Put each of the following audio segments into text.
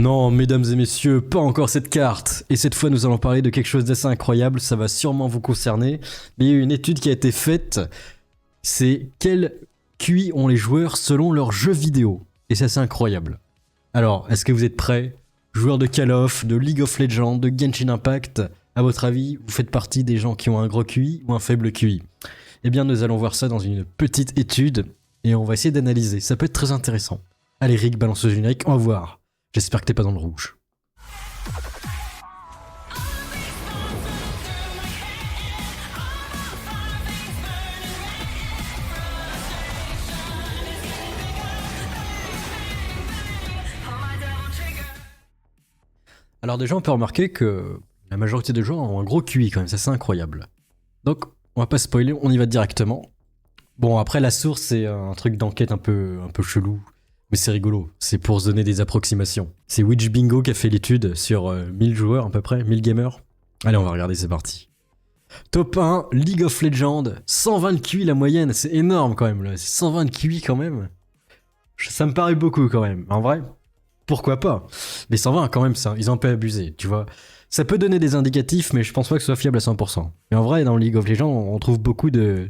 Non, mesdames et messieurs, pas encore cette carte. Et cette fois, nous allons parler de quelque chose d'assez incroyable, ça va sûrement vous concerner. Mais il y a eu une étude qui a été faite, c'est quel QI ont les joueurs selon leur jeu vidéo. Et c'est assez incroyable. Alors, est-ce que vous êtes prêts? Joueurs de Call of, de League of Legends, de Genshin Impact, à votre avis, vous faites partie des gens qui ont un gros QI ou un faible QI? Eh bien, nous allons voir ça dans une petite étude, et on va essayer d'analyser. Ça peut être très intéressant. Allez Rick, balance le générique, on va voir. J'espère que t'es pas dans le rouge. Alors déjà, on peut remarquer que la majorité des joueurs ont un gros QI quand même, ça c'est incroyable. Donc, on va pas spoiler, on y va directement. Bon, après la source, c'est un truc d'enquête un peu chelou. Mais c'est rigolo, c'est pour se donner des approximations. C'est Witch Bingo qui a fait l'étude sur 1000 joueurs à peu près, 1000 gamers. Allez, on va regarder, c'est parti. Top 1, League of Legends, 120 QI la moyenne, c'est énorme quand même, là. C'est 120 QI quand même. Ça me paraît beaucoup quand même, en vrai. Pourquoi pas? Mais 120 quand même, ça, ils ont un peu abusé, tu vois. Ça peut donner des indicatifs, mais je pense pas que ce soit fiable à 100%. Mais en vrai, dans League of Legends, on trouve beaucoup de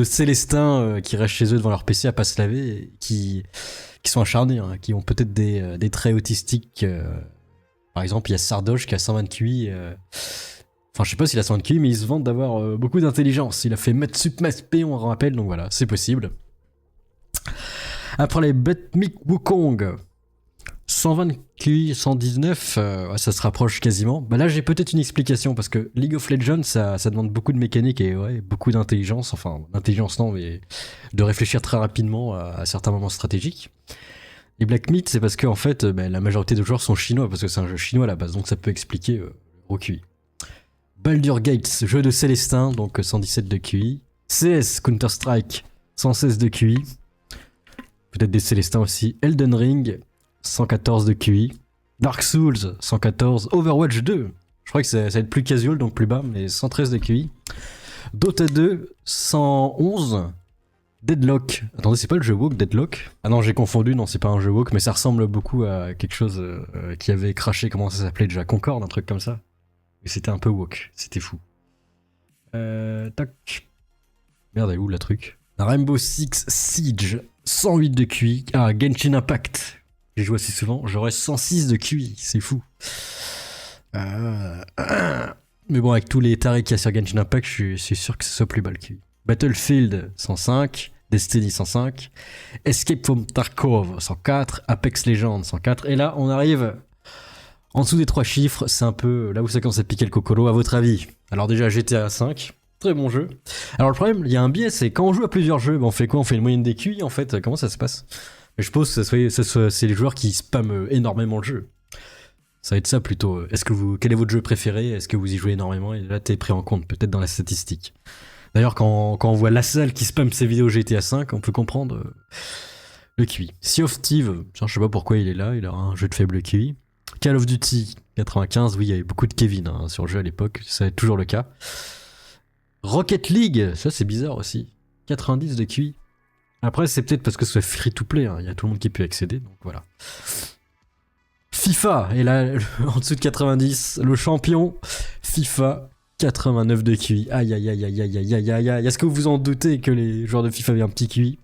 Célestins qui restent chez eux devant leur PC à pas se laver, et qui sont acharnés, hein, qui ont peut-être des traits autistiques. Par exemple, il y a Sardoche qui a 120 QI. Enfin, je sais pas s'il a 120 QI, mais il se vante d'avoir beaucoup d'intelligence. Il a fait Maths Sup Maths P, on rappelle, donc voilà, c'est possible. Après les Batmik Wukong, 120 QI, 119, ça se rapproche quasiment. Bah là, j'ai peut-être une explication, parce que League of Legends, ça demande beaucoup de mécanique et ouais, beaucoup d'intelligence. Enfin, d'intelligence non, mais de réfléchir très rapidement à certains moments stratégiques. Les Black Myth, c'est parce que en fait, la majorité des joueurs sont chinois, parce que c'est un jeu chinois à la base, donc ça peut expliquer le gros QI. Baldur Gates, jeu de Célestin, donc 117 de QI. CS, Counter-Strike, 116 de QI. Peut-être des Célestins aussi. Elden Ring, 114 de QI. Dark Souls, 114. Overwatch 2, je crois que ça va être plus casual, donc plus bas, mais 113 de QI. Dota 2, 111. Deadlock. Attendez, c'est pas le jeu woke, Deadlock? Ah non, j'ai confondu, non, c'est pas un jeu woke, mais ça ressemble beaucoup à quelque chose qui avait craché, comment ça s'appelait déjà? Concorde, un truc comme ça. Mais c'était un peu woke, c'était fou. Tac. Merde, elle est où la truc? Rainbow Six Siege, 108 de QI. Ah, Genshin Impact. J'ai joué assez souvent, j'aurais 106 de QI, c'est fou. Mais bon, avec tous les tarés qu'il y a sur Genshin Impact, je suis sûr que ce soit plus bas le QI. Battlefield, 105. Destiny, 105. Escape from Tarkov, 104. Apex Legends, 104. Et là, on arrive en dessous des 3 chiffres. C'est un peu là où ça commence à piquer le cocolo, à votre avis. Alors déjà, GTA 5. Très bon jeu. Alors le problème, il y a un biais, c'est quand on joue à plusieurs jeux, on fait quoi? On fait une moyenne des QI en fait? Comment ça se passe? Je suppose que c'est les joueurs qui spamment énormément le jeu. Ça va être ça plutôt. Quel est votre jeu préféré? Est-ce que vous y jouez énormément? Et là, t'es pris en compte, peut-être dans la statistique. D'ailleurs, quand on voit la salle qui spamme ses vidéos GTA 5, on peut comprendre le QI. Sea of Thieves, je sais pas pourquoi il est là, il a un jeu de faible QI. Call of Duty, 95, oui, il y avait beaucoup de Kevin sur le jeu à l'époque, ça va être toujours le cas. Rocket League, ça c'est bizarre aussi, 90 de QI. Après, c'est peut-être parce que c'est free to play, il y a tout le monde qui peut y accéder, donc voilà. FIFA, et là, en dessous de 90, le champion, FIFA, 89 de QI. Aïe aïe aïe aïe aïe aïe aïe aïe aïe. Est-ce que vous vous en doutez que les joueurs de FIFA avaient un petit QI?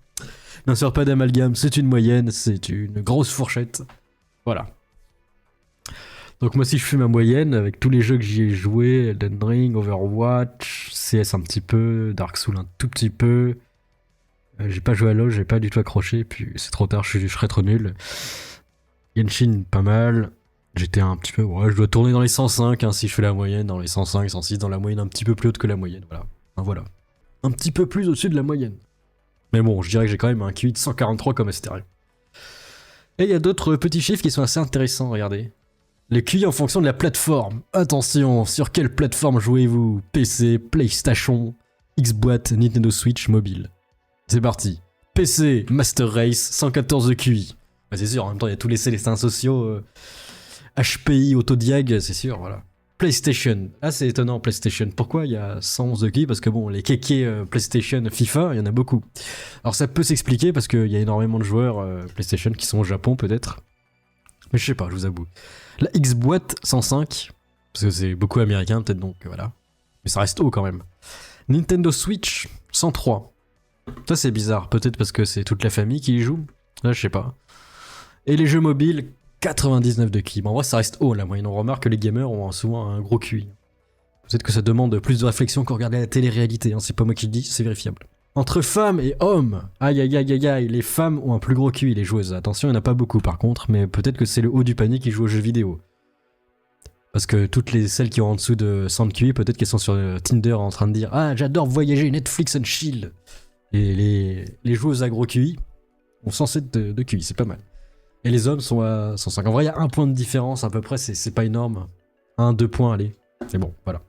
Bien sûr, pas d'amalgame, c'est une moyenne, c'est une grosse fourchette. Voilà. Donc moi si je fais ma moyenne, avec tous les jeux que j'y ai joué, Elden Ring, Overwatch, CS un petit peu, Dark Souls un tout petit peu, j'ai pas joué à LoL, j'ai pas du tout accroché, puis c'est trop tard, je serais trop nul. Genshin, pas mal. J'étais un petit peu... Ouais, je dois tourner dans les 105, si je fais la moyenne, dans les 105, 106, dans la moyenne un petit peu plus haute que la moyenne, voilà. Voilà. Un petit peu plus au-dessus de la moyenne. Mais bon, je dirais que j'ai quand même un QI de 143 comme astérique. Et il y a d'autres petits chiffres qui sont assez intéressants, regardez. Le QI en fonction de la plateforme. Attention, sur quelle plateforme jouez-vous? PC, PlayStation, Xbox, Nintendo Switch, mobile. C'est parti. PC, Master Race, 114 de QI. Bah c'est sûr, en même temps, il y a tous les Célestins sociaux... HPI, Autodiag, c'est sûr, voilà. PlayStation. Ah, c'est étonnant, PlayStation. Pourquoi il y a 111 de QI? Parce que bon, les kékés PlayStation, FIFA, il y en a beaucoup. Alors ça peut s'expliquer parce qu'il y a énormément de joueurs PlayStation qui sont au Japon, peut-être. Mais je sais pas, je vous avoue. La X-Boîte 105, parce que c'est beaucoup américain peut-être, donc voilà. Mais ça reste haut quand même. Nintendo Switch 103. Ça c'est bizarre, peut-être parce que c'est toute la famille qui y joue. Là je sais pas. Et les jeux mobiles, 99 de QI. Mais en vrai ça reste haut la moyenne. On remarque que les gamers ont souvent un gros QI. Peut-être que ça demande plus de réflexion qu'en regarder la télé-réalité, hein. C'est pas moi qui le dis, c'est vérifiable. Entre femmes et hommes, aïe aïe aïe aïe aïe, les femmes ont un plus gros QI, les joueuses. Attention, il n'y en a pas beaucoup par contre, mais peut-être que c'est le haut du panier qui joue aux jeux vidéo. Parce que celles qui ont en dessous de 100 de QI, peut-être qu'elles sont sur Tinder en train de dire « Ah, j'adore voyager, Netflix and chill !» Et les joueuses à gros QI ont 107 de QI, c'est pas mal. Et les hommes sont à 105. En vrai, il y a un point de différence à peu près, c'est pas énorme. 1-2 points, allez. C'est bon, voilà.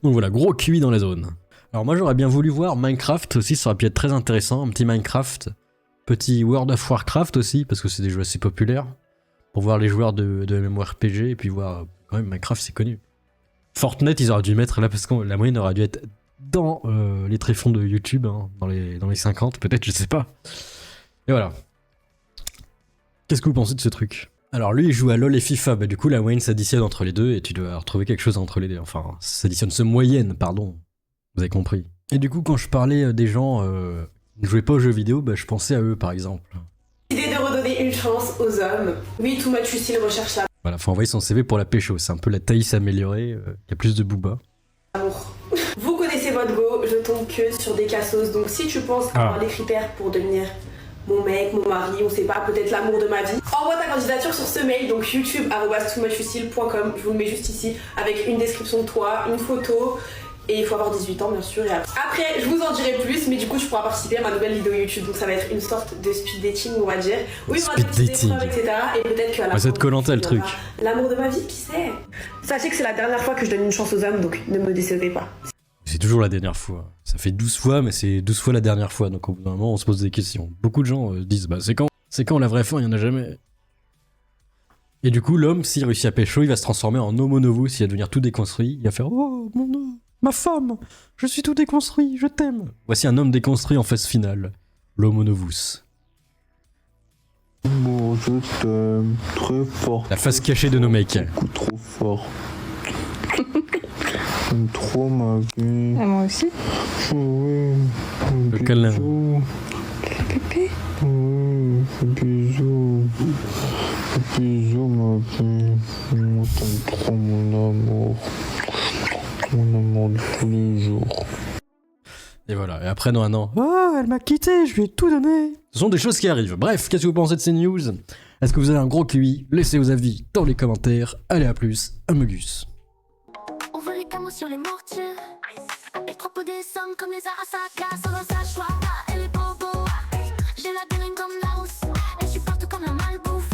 Donc voilà, gros QI dans la zone. Alors moi j'aurais bien voulu voir Minecraft aussi, ça aurait pu être très intéressant, un petit Minecraft, petit World of Warcraft aussi, parce que c'est des jeux assez populaires, pour voir les joueurs de MMORPG, et puis voir, quand même Minecraft c'est connu. Fortnite ils auraient dû mettre là, parce que la moyenne aurait dû être dans les tréfonds de YouTube, hein, dans les 50 peut-être, je sais pas. Et voilà. Qu'est-ce que vous pensez de ce truc ? Alors lui il joue à LoL et FIFA, bah du coup la moyenne s'additionne entre les deux, et tu dois retrouver quelque chose entre les deux, enfin, s'additionne ce moyenne, pardon. Vous avez compris. Et du coup, quand je parlais des gens qui ne jouaient pas aux jeux vidéo, bah, je pensais à eux, par exemple. L'idée de redonner une chance aux hommes. Oui, Too Much Lucille recherche Voilà, faut envoyer son CV pour la pécho. C'est un peu la Thaïs améliorée. Il y a plus de booba. l'amour. Vous connaissez votre go, je tombe que sur des cassos. Donc si tu penses avoir les critères pour devenir mon mec, mon mari, on sait pas, peut-être l'amour de ma vie, envoie ta candidature sur ce mail, donc youtube@toomuchlucille.com. Je vous le mets juste ici, avec une description de toi, une photo. Et il faut avoir 18 ans bien sûr. Et après, je vous en dirai plus, mais du coup, tu pourras participer à ma nouvelle vidéo YouTube. Donc ça va être une sorte de speed dating, on va dire. Oui, on va des petites épreuves, etc. Et peut-être qu'à la fin, ça te Koh-Lanta le truc. L'amour de ma vie, qui sait. Sachez que c'est la dernière fois que je donne une chance aux hommes, donc ne me décevez pas. C'est toujours la dernière fois. Ça fait 12 fois, mais c'est 12 fois la dernière fois. Donc au bout d'un moment, on se pose des questions. Beaucoup de gens disent, bah c'est quand la vraie fin, il y en a jamais. Et du coup, l'homme, s'il réussit à pécho, il va se transformer en homo novus, il va devenir tout déconstruit. Il va faire, oh mon dieu. Ma femme, je suis tout déconstruit, je t'aime. Voici un homme déconstruit en phase finale, l'homo novus. Bon, je t'aime très fort. La face cachée de nos mecs. Beaucoup trop fort. J'aime trop ma vie. Ah, moi aussi. Oui. Le câlin. Pépé. Oui, bisous. Bisous ma vie. Moi t'aime trop mon amour. Mon amour de tous les jours. Et voilà, et après dans un an, oh, elle m'a quitté, je lui ai tout donné. Ce sont des choses qui arrivent. Bref, qu'est-ce que vous pensez de ces news ? Est-ce que vous avez un gros QI ? Laissez vos avis dans les commentaires. Allez, à plus, Amogus. On veut les camos sur les mortiers. Et trop peu des sommes comme les Arasaka. Solo sa choix, et les bobos. J'ai la dégaine comme la housse. Et je suis partout comme un malbouffe.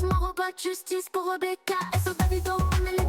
Mon robot de justice pour Rebecca. Et sur Davido, on est les